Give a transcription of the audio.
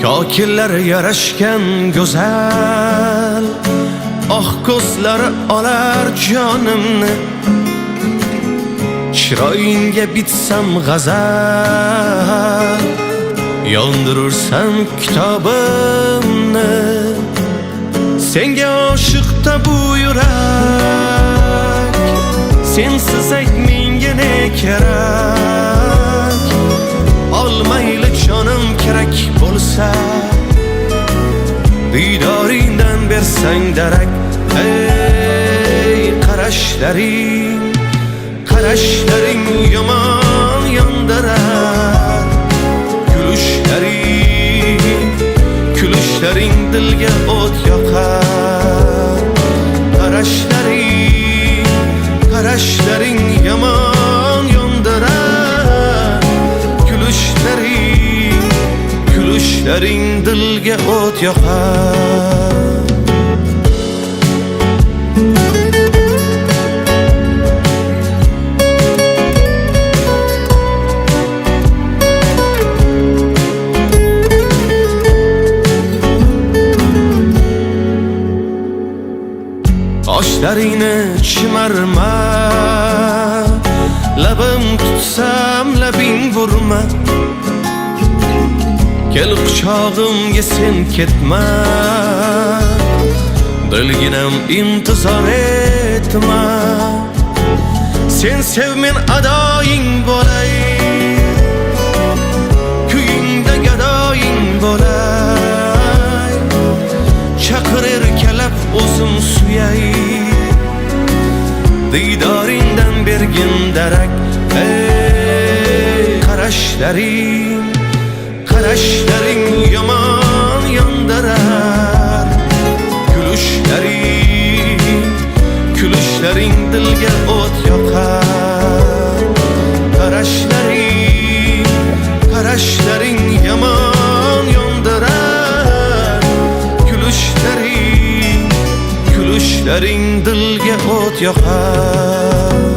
Kokillari yarashgan go'zal, oh ko'zlari olar jonimni. Chiroyingga bitsam g'azal, yondirursam kitobimni. Senga oshiqda bu yurak, sensiz ayt menga ne kerak. Olmayli jonim kerak bo'lsa, diydoringdan bersang darak. Ey qarashlaring yomon yondirar. Kulishlaring dilga o't yoqar. Qarashlaring yomon yondirar. Kulishlaring dilga o't yoqar. Qoshlaringni chimarma, labim tutsam labing vurma. Kel quchog'imga sen ketma, dilginam intizor etma. Sen sev men adoying bo'lay, kuyingda gadoying bo'lay. Chaqir erkalab o'zim suyay, diydoringdan bergin darak. Ey qarashlaring yomon yondirar. Kulishlaring dilga o't yoqar. Qarashlaring yomon yondirar. Kulishlaring dilga o't yoqar.